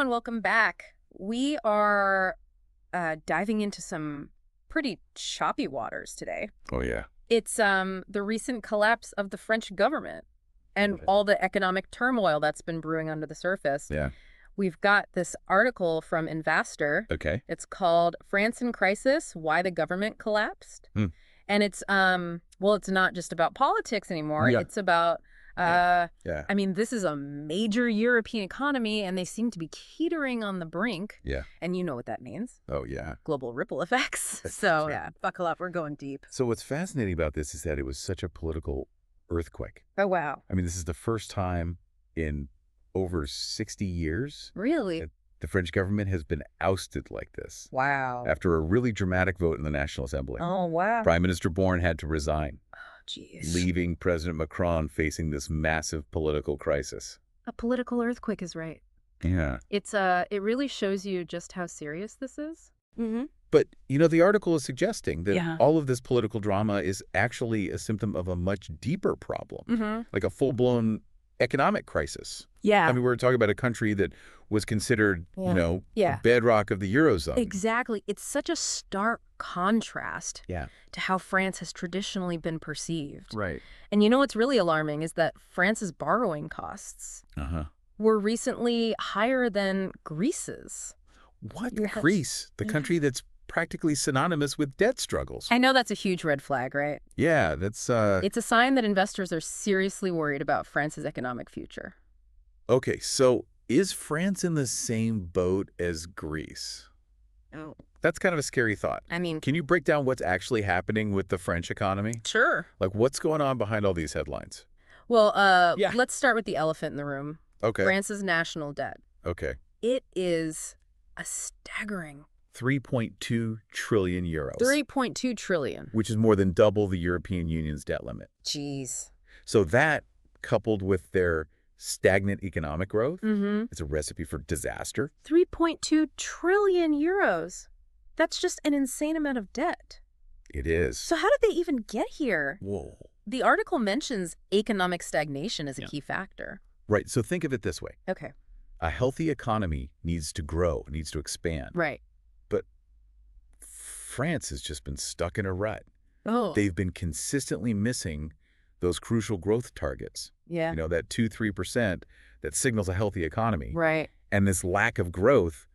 everyone, welcome back. We are diving into some pretty choppy waters today. Oh, yeah. It's the recent collapse of the French government and all the economic turmoil that's been brewing under the surface. Yeah. We've got this article from Investor. Okay. It's called France in Crisis, Why the Government Collapsed. And it's, well, it's not just about politics anymore. Yeah. It's about, Yeah. I mean, this is a major European economy, and they seem to be teetering on the brink. Yeah. And you know what that means. Oh, yeah. Global ripple effects. That's So, right. yeah, buckle up. We're going deep. So what's fascinating about this is that it was such a political earthquake. Oh, wow. I mean, this is the first time in over 60 years Really? that the French government has been ousted like this. Wow. After a really dramatic vote in the National Assembly. Oh, wow. Prime Minister Borne had to resign, Jeez. leaving President Macron facing this massive political crisis. A political earthquake is right. Yeah. It really shows you just how serious this is. Mm-hmm. But, you know, the article is suggesting that Yeah. all of this political drama is actually a symptom of a much deeper problem, Mm-hmm. like a full-blown economic crisis. Yeah. I mean, we're talking about a country that was considered, Yeah. you know, Yeah. a bedrock of the Eurozone. Exactly. It's such a stark contrast Yeah. to how France has traditionally been perceived. Right. And you know what's really alarming is that France's borrowing costs Uh-huh. were recently higher than Greece's. What? Yes. Greece, the Yeah. country that's practically synonymous with debt struggles. I know that's a huge red flag, right? Yeah, that's, It's a sign that investors are seriously worried about France's economic future. okay, so is France in the same boat as Greece? Oh. That's kind of a scary thought. I mean, Can you break down what's actually happening with the French economy? sure. Like, what's going on behind all these headlines? Well, Yeah. let's start with the elephant in the room. Okay. France's national debt. Okay. It is a staggering 3.2 trillion euros, 3.2 trillion. which is more than double the European Union's debt limit. Jeez. So that, coupled with their stagnant economic growth, Mm-hmm. is a recipe for disaster. 3.2 trillion euros. That's just an insane amount of debt. It is. So how did they even get here? Whoa. The article mentions economic stagnation as a Yeah. key factor. Right. So think of it this way. Okay. A healthy economy needs to grow, needs to expand. Right. But France has just been stuck in a rut. Oh. They've been consistently missing those crucial growth targets. Yeah. You know, that 2-3% that signals a healthy economy. Right. And this lack of growth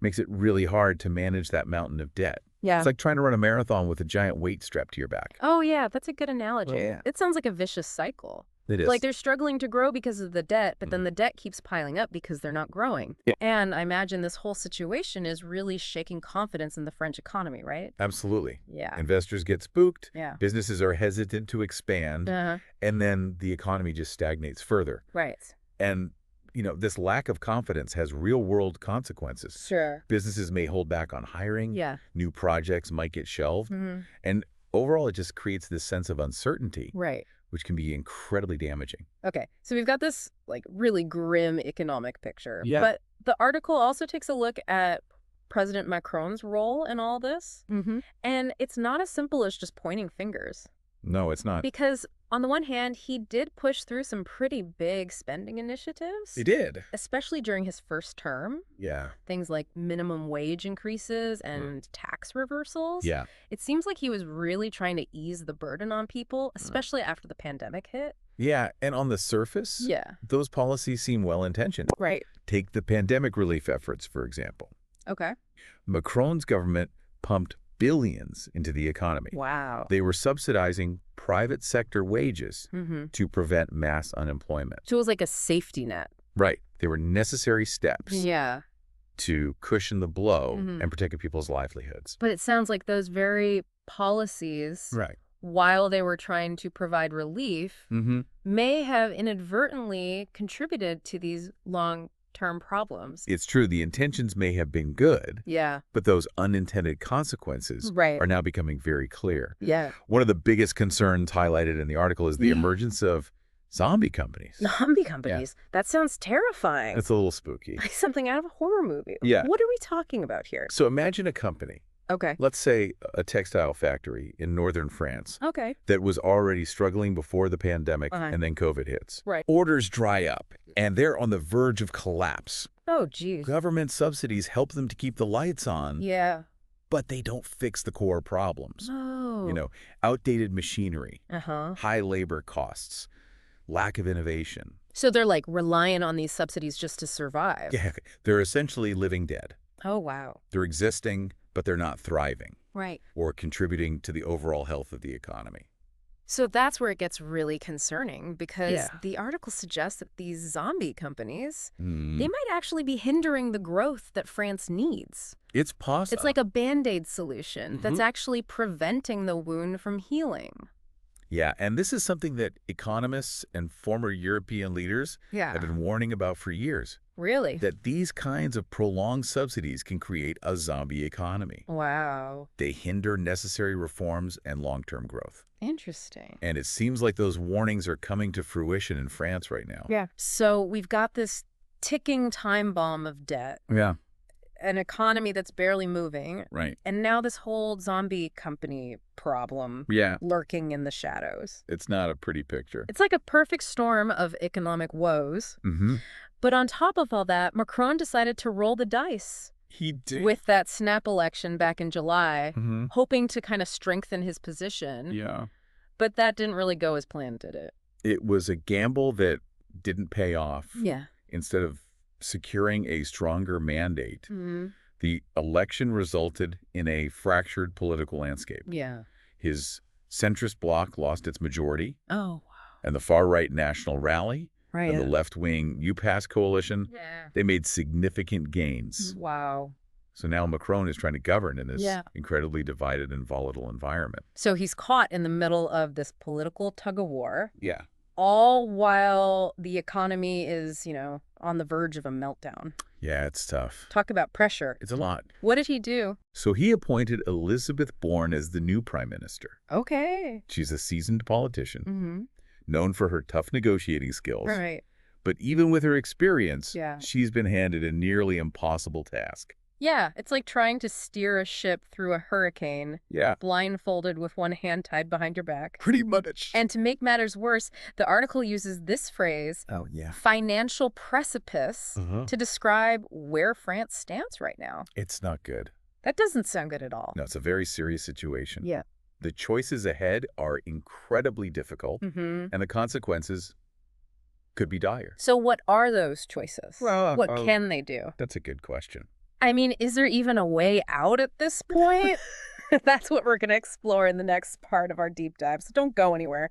makes it really hard to manage that mountain of debt. Yeah. It's like trying to run a marathon with a giant weight strapped to your back. Oh, yeah. That's a good analogy. Oh, yeah. It sounds like a vicious cycle. It is. Like they're struggling to grow because of the debt, but then the debt keeps piling up because they're not growing. Yeah. And I imagine this whole situation is really shaking confidence in the French economy, right? Absolutely. Yeah. Investors get spooked. Yeah. Businesses are hesitant to expand. Uh-huh. And then the economy just stagnates further. Right. And, you know, this lack of confidence has real-world consequences. Sure. Businesses may hold back on hiring. Yeah. New projects might get shelved. Mm-hmm. And overall, it just creates this sense of uncertainty, Right. which can be incredibly damaging. Okay. So we've got this like really grim economic picture. Yeah. But the article also takes a look at President Macron's role in all this. Mm-hmm. And it's not as simple as just pointing fingers. No, it's not. Because on the one hand, he did push through some pretty big spending initiatives. He did. Especially during his first term. Yeah. Things like minimum wage increases and tax reversals. Yeah. It seems like he was really trying to ease the burden on people, especially after the pandemic hit. Yeah. And on the surface, Yeah. those policies seem well-intentioned. Right. Take the pandemic relief efforts, for example. Okay. Macron's government pumped billions into the economy. Wow. They were subsidizing private sector wages Mm-hmm. to prevent mass unemployment. So it was like a safety net. Right. They were necessary steps Yeah. to cushion the blow Mhm. and protect people's livelihoods. But it sounds like those very policies, Right. while they were trying to provide relief, Mm-hmm. may have inadvertently contributed to these long-term problems. It's true. The intentions may have been good, Yeah. but those unintended consequences Right. are now becoming very clear. Yeah. One of the biggest concerns highlighted in the article is the Yeah. emergence of zombie companies. Zombie companies. That sounds terrifying. It's a little spooky. Like something out of a horror movie. Yeah. What are we talking about here? So imagine a company Okay. Let's say a textile factory in northern France Okay. that was already struggling before the pandemic and then COVID hits. Right. Orders dry up, and they're on the verge of collapse. Oh, geez. Government subsidies help them to keep the lights on, Yeah. but they don't fix the core problems. Oh. Outdated machinery, Uh-huh. high labor costs, lack of innovation. So they're like reliant on these subsidies just to survive. Yeah, they're essentially living dead. Oh, wow. They're existing, but they're not thriving Right. or contributing to the overall health of the economy. So that's where it gets really concerning because Yeah. the article suggests that these zombie companies, Mm. they might actually be hindering the growth that France needs. It's possible. It's like a Band-Aid solution that's actually preventing the wound from healing. Yeah, and this is something that economists and former European leaders have been warning about for years, Really? that these kinds of prolonged subsidies can create a zombie economy. Wow. They hinder necessary reforms and long-term growth. Interesting. And it seems like those warnings are coming to fruition in France right now. Yeah. So we've got this ticking time bomb of debt, Yeah, an economy that's barely moving, right. and now this whole zombie company problem Yeah, lurking in the shadows. it's not a pretty picture. It's like a perfect storm of economic woes. Mm-hmm. But on top of all that, Macron decided to roll the dice He did. with that snap election back in July, Mm-hmm. hoping to kind of strengthen his position. Yeah. But that didn't really go as planned, did it? It was a gamble that didn't pay off. Yeah. Instead of securing a stronger mandate, Mm-hmm. the election resulted in a fractured political landscape. Yeah. His centrist bloc lost its majority, Oh, wow. and the far-right National Rally Right. and the left-wing UPass coalition, Yeah. they made significant gains. Wow. So now Macron is trying to govern in this Yeah. incredibly divided and volatile environment. So he's caught in the middle of this political tug-of-war, Yeah. all while the economy is, on the verge of a meltdown. Yeah, it's tough. Talk about pressure. It's a lot. What did he do? So he appointed Élisabeth Borne as the new prime minister. Okay. She's a seasoned politician, Mm-hmm. known for her tough negotiating skills. Right. But even with her experience, Yeah. she's been handed a nearly impossible task. Yeah, it's like trying to steer a ship through a hurricane, Yeah, blindfolded with one hand tied behind your back. pretty much. And to make matters worse, the article uses this phrase, Oh, yeah. financial precipice, Uh-huh. to describe where France stands right now. It's not good. That doesn't sound good at all. No, it's a very serious situation. Yeah. The choices ahead are incredibly difficult, Mm-hmm. and the consequences could be dire. So what are those choices? Well, what can they do? That's a good question. I mean, is there even a way out at this point? That's what we're going to explore in the next part of our deep dive, so don't go anywhere.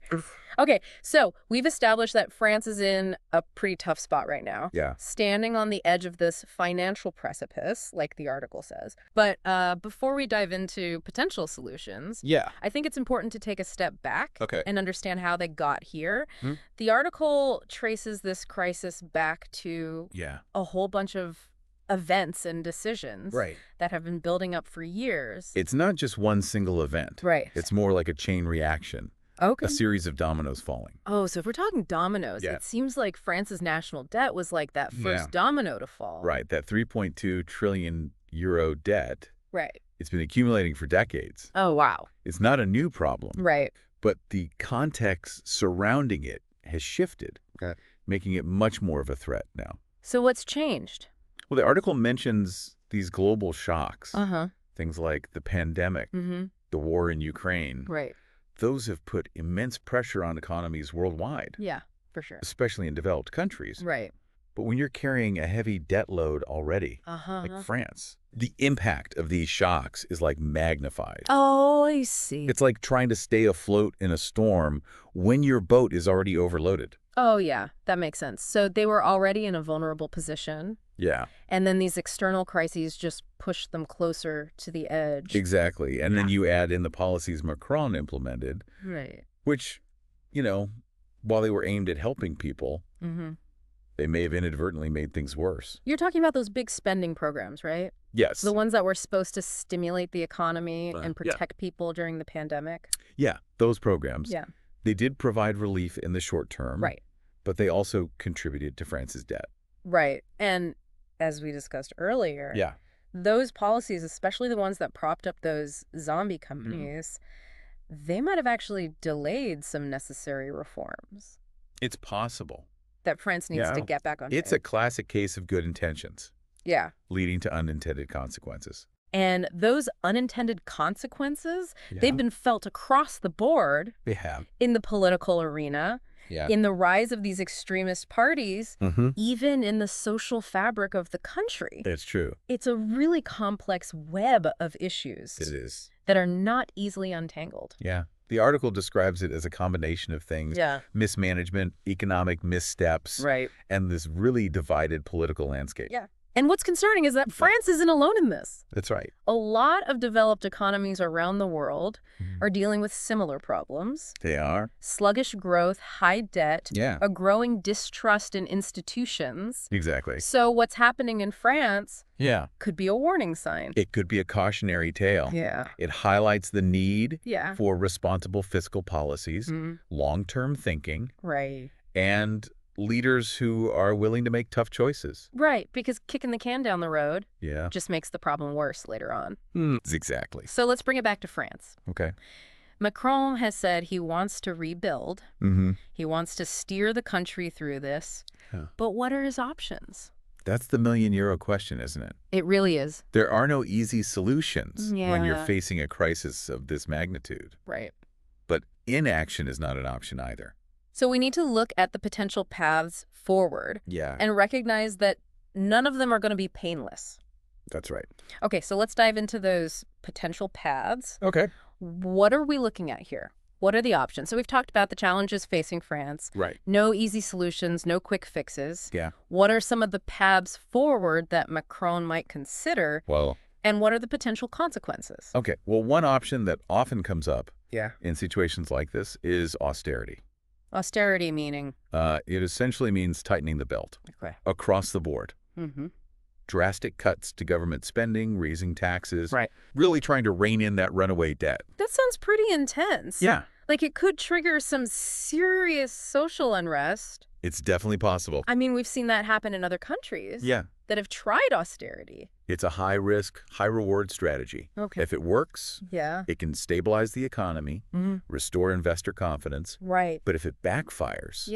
Okay, so we've established that France is in a pretty tough spot right now. Yeah. Standing on the edge of this financial precipice, like the article says. But before we dive into potential solutions, Yeah. I think it's important to take a step back Okay. and understand how they got here. Hmm. The article traces this crisis back to Yeah. a whole bunch of events and decisions Right. that have been building up for years. It's not just one single event. Right. It's more like a chain reaction, Okay. a series of dominoes falling. Oh, so if we're talking dominoes, Yeah. it seems like France's national debt was like that first domino to fall. Right. That 3.2 trillion euro debt, Right. it's been accumulating for decades. Oh, wow. It's not a new problem, Right. but the context surrounding it has shifted, making it much more of a threat now. So what's changed? Well, the article mentions these global shocks, Uh-huh. things like the pandemic, Mm-hmm. the war in Ukraine. Right. Those have put immense pressure on economies worldwide, Yeah, for sure. especially in developed countries. Right. But when you're carrying a heavy debt load already, Uh-huh. like France, the impact of these shocks is like magnified. Oh, I see. It's like trying to stay afloat in a storm when your boat is already overloaded. Oh, yeah, that makes sense. So they were already in a vulnerable position, Yeah, and then these external crises just pushed them closer to the edge. exactly. And then you add in the policies Macron implemented, Right. which, while they were aimed at helping people, Mm-hmm. they may have inadvertently made things worse. You're talking about those big spending programs, right? Yes. The ones that were supposed to stimulate the economy and yeah. protect people during the pandemic. Yeah, those programs. Yeah. They did provide relief in the short term. Right. But they also contributed to France's debt. Right. And as we discussed earlier, Yeah. those policies, especially the ones that propped up those zombie companies, they might have actually delayed some necessary reforms It's possible. that France needs to get back on track. It's a classic case of good intentions. Yeah. Leading to unintended consequences. And those unintended consequences, they've been felt across the board. They have. In the political arena, in the rise of these extremist parties, even in the social fabric of the country. It's true. It's a really complex web of issues. It is. That are not easily untangled. Yeah. The article describes it as a combination of things. Mismanagement, economic missteps, and this really divided political landscape. And what's concerning is that France isn't alone in this. That's right. A lot of developed economies around the world are dealing with similar problems. They are. Sluggish growth, high debt, a growing distrust in institutions. Exactly. So what's happening in France could be a warning sign. It could be a cautionary tale. It highlights the need for responsible fiscal policies, long-term thinking, and leaders who are willing to make tough choices. Right, because kicking the can down the road just makes the problem worse later on. Exactly. So let's bring it back to France. Okay. Macron has said he wants to rebuild. He wants to steer the country through this. But what are his options? That's the million-euro question, isn't it? It really is. There are no easy solutions when you're facing a crisis of this magnitude. Right. But inaction is not an option either. So we need to look at the potential paths forward and recognize that none of them are going to be painless. That's right. Okay, so let's dive into those potential paths. Okay. What are we looking at here? What are the options? So we've talked about the challenges facing France. Right. No easy solutions, no quick fixes. Yeah. What are some of the paths forward that Macron might consider? Well, and what are the potential consequences? Okay. Well, one option that often comes up in situations like this is austerity. Austerity meaning? It essentially means tightening the belt across the board. Drastic cuts to government spending, raising taxes, really trying to rein in that runaway debt. That sounds pretty intense. Yeah. Like it could trigger some serious social unrest. It's definitely possible. I mean, we've seen that happen in other countries that have tried austerity. It's a high-risk, high-reward strategy. Okay. If it works, it can stabilize the economy, restore investor confidence. Right. But if it backfires,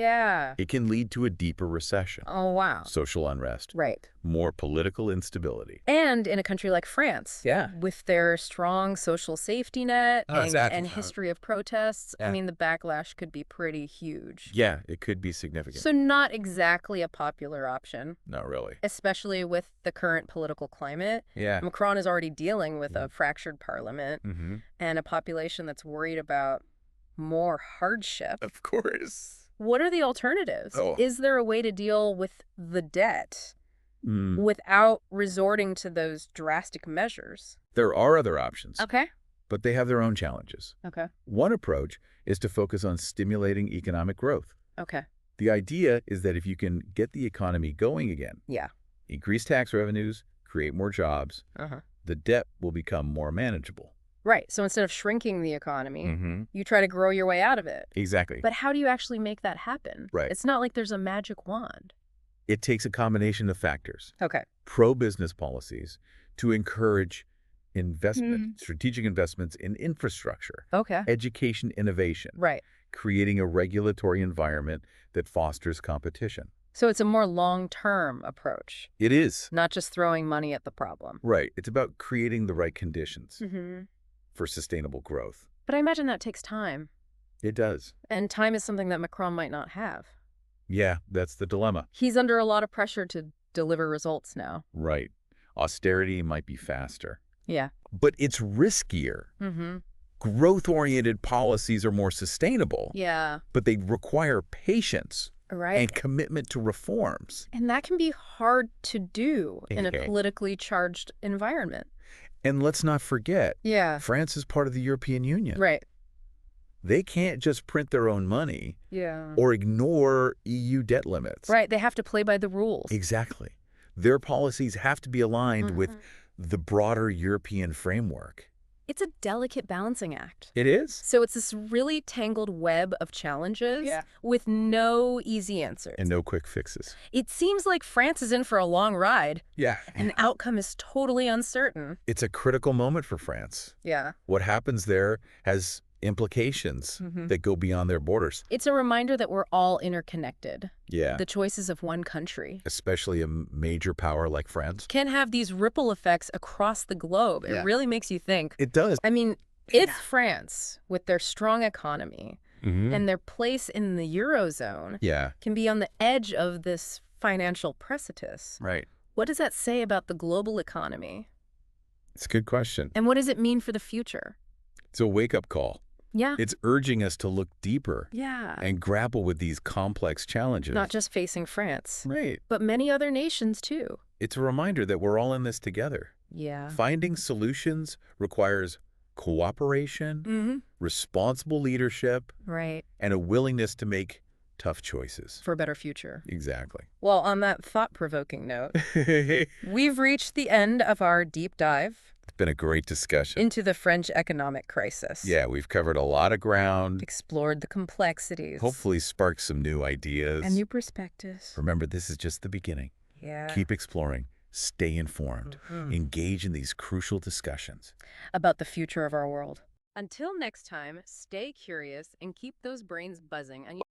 it can lead to a deeper recession. Oh, wow. Social unrest. Right. More political instability. And in a country like France, with their strong social safety net and history of protests, I mean, the backlash could be pretty huge. Yeah, it could be significant. So not exactly a popular option. Not really. Especially with the current political climate. Yeah. Macron is already dealing with a fractured parliament and a population that's worried about more hardship. Of course. What are the alternatives? Is there a way to deal with the debt without resorting to those drastic measures? There are other options. Okay. But they have their own challenges. Okay. One approach is to focus on stimulating economic growth. Okay. The idea is that if you can get the economy going again, increase tax revenues, create more jobs, the debt will become more manageable. Right. So instead of shrinking the economy, you try to grow your way out of it. Exactly. But how do you actually make that happen? Right. It's not like there's a magic wand. It takes a combination of factors. Okay. Pro-business policies to encourage investment, strategic investments in infrastructure, education, innovation, creating a regulatory environment that fosters competition. So it's a more long-term approach. It is. Not just throwing money at the problem. Right. It's about creating the right conditions for sustainable growth. But I imagine that takes time. It does. And time is something that Macron might not have. Yeah, that's the dilemma. He's under a lot of pressure to deliver results now. Right. Austerity might be faster. Yeah. But it's riskier. Growth-oriented policies are more sustainable. Yeah. But they require patience. And commitment to reforms. And that can be hard to do in a politically charged environment. And let's not forget, France is part of the European Union. Right. They can't just print their own money or ignore EU debt limits. Right. They have to play by the rules. Exactly. Their policies have to be aligned with the broader European framework. It's a delicate balancing act. It is. So it's this really tangled web of challenges with no easy answers. And no quick fixes. It seems like France is in for a long ride. Yeah. And the outcome is totally uncertain. It's a critical moment for France. Yeah. What happens there has implications that go beyond their borders. It's a reminder that we're all interconnected. Yeah. The choices of one country, especially a major power like France, can have these ripple effects across the globe. It really makes you think. It does. I mean, if France, with their strong economy and their place in the Eurozone, can be on the edge of this financial precipice, what does that say about the global economy? It's a good question. And what does it mean for the future? It's a wake-up call. Yeah. It's urging us to look deeper and grapple with these complex challenges. Not just facing France. Right. But many other nations, too. It's a reminder that we're all in this together. Yeah. Finding solutions requires cooperation, responsible leadership, and a willingness to make tough choices. For a better future. Exactly. Well, on that thought-provoking note, we've reached the end of our deep dive. It's been a great discussion. Into the French economic crisis. Yeah, we've covered a lot of ground. Explored the complexities. Hopefully sparked some new ideas. And new perspectives. Remember, this is just the beginning. Yeah. Keep exploring. Stay informed. Engage in these crucial discussions. About the future of our world. Until next time, stay curious and keep those brains buzzing. And